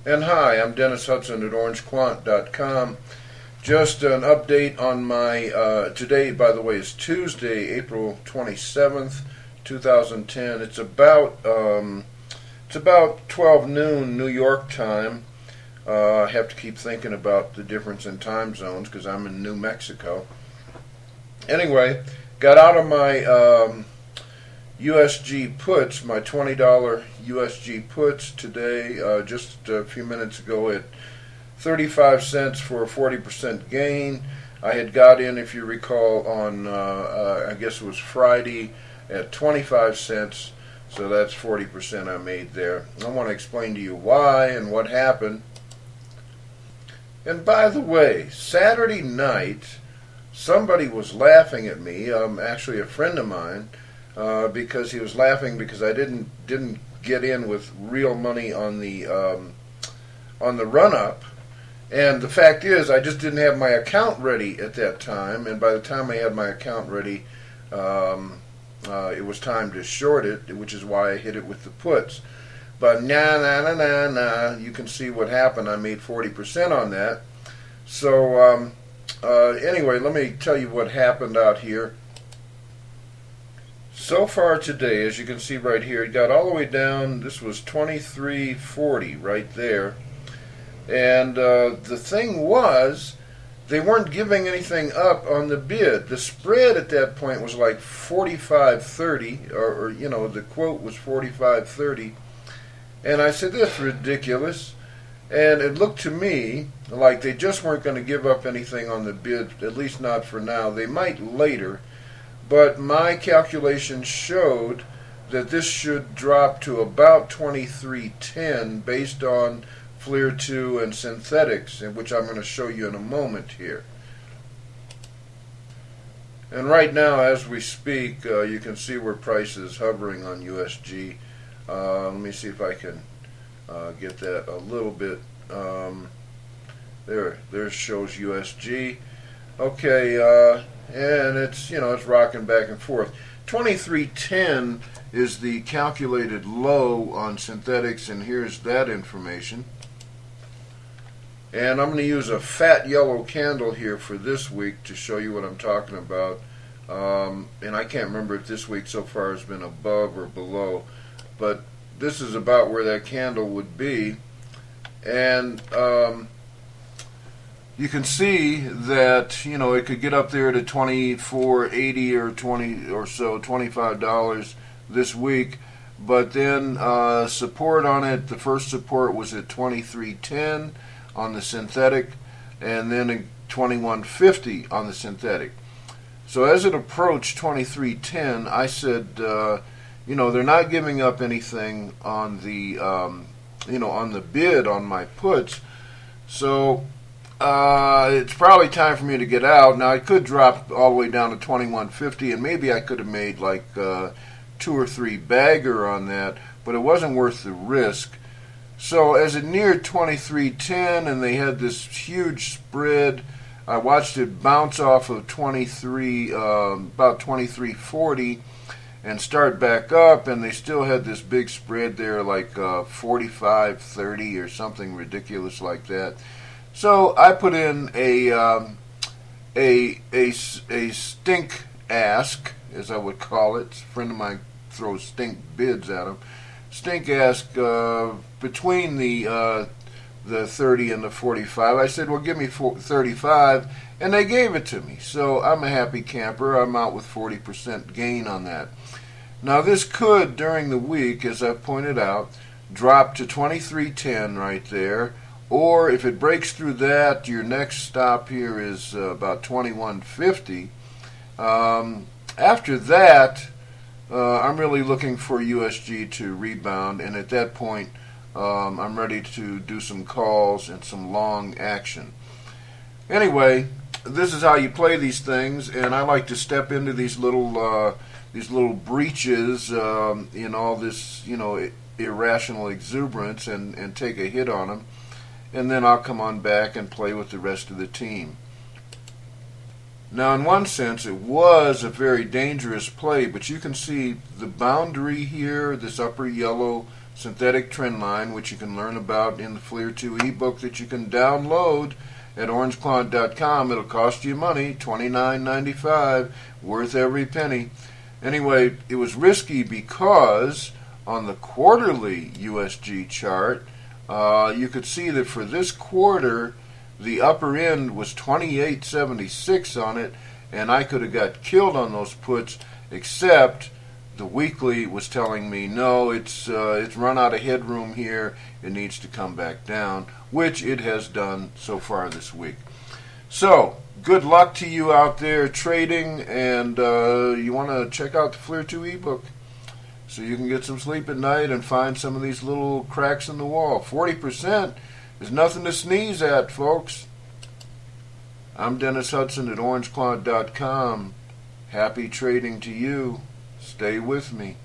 And hi, I'm Dennis Hudson at orangequant.com. Just an update on my, today, by the way, is Tuesday, April 27th, 2010. It's about 12 noon New York time. I have to keep thinking about the difference in time zones because I'm in New Mexico. Anyway, got out of my USG puts, my $20 USG puts today, just a few minutes ago at 35 cents for a 40% gain. I had got in, if you recall, on, I guess it was Friday at 25 cents, so that's 40% I made there. I want to explain to you why and what happened. And by the way, Saturday night, somebody was laughing at me, actually a friend of mine, because he was laughing because I didn't get in with real money on the run-up. And the fact is, I just didn't have my account ready at that time, and by the time I had my account ready, it was time to short it, which is why I hit it with the puts. But you can see what happened. I made 40% on that. So anyway, let me tell you what happened out here. So far today, as you can see right here, it got all the way down. This was 23.40 right there. And the thing was, they weren't giving anything up on the bid. The spread at that point was like 45.30, or you know, the quote was 45.30. And I said, that's ridiculous. And it looked to me like they just weren't going to give up anything on the bid, at least not for now. They might later. But my calculations showed that this should drop to about 23.10 based on Fleer 2 and synthetics, which I'm going to show you in a moment here. And right now, as we speak, you can see where price is hovering on USG. Let me see if I can get that a little bit. There shows USG. Okay, and it's, you know, it's rocking back and forth. 23.10 is the calculated low on synthetics, and here's that information. And I'm going to use a fat yellow candle here for this week to show you what I'm talking about. And I can't remember if this week so far has been above or below, but this is about where that candle would be. And you can see that, you know, it could get up there to $24.80 or 20 or so, $25 this week. But then support on it, the first support was at 23.10 on the synthetic, and then at 21.50 on the synthetic. So as it approached 23.10, I said, you know, they're not giving up anything on the, you know, on the bid on my puts. So it's probably time for me to get out. Now I could drop all the way down to 21.50, and maybe I could have made like 2 or 3 bagger on that, but it wasn't worth the risk. So as it neared 23.10 and they had this huge spread, I watched it bounce off of about 23.40 and start back up, and they still had this big spread there, like 45.30 or something ridiculous like that. So I put in a stink ask, as I would call it. A friend of mine throws stink bids at him. Stink ask between the 30 and the 45. I said, well, give me 35, and they gave it to me. So I'm a happy camper. I'm out with 40% gain on that. Now this could, during the week, as I've pointed out, drop to 23.10 right there. Or if it breaks through that, your next stop here is about 21.50. After that, I'm really looking for USG to rebound, and at that point, I'm ready to do some calls and some long action. Anyway, this is how you play these things, and I like to step into these little breaches in all this, you know, irrational exuberance and take a hit on them, and then I'll come on back and play with the rest of the team. Now, in one sense, it was a very dangerous play, but you can see the boundary here, this upper yellow synthetic trend line, which you can learn about in the FLIR 2 ebook that you can download at orangequant.com. It'll cost you money, $29.95, worth every penny. Anyway, it was risky because on the quarterly USG chart, you could see that for this quarter, the upper end was 28.76 on it, and I could have got killed on those puts, except the weekly was telling me, no, it's run out of headroom here, it needs to come back down, which it has done so far this week. So, good luck to you out there trading, and you want to check out the FLIR 2 ebook so you can get some sleep at night and find some of these little cracks in the wall. 40% is nothing to sneeze at, folks. I'm Dennis Hudson at orangequant.com. Happy trading to you. Stay with me.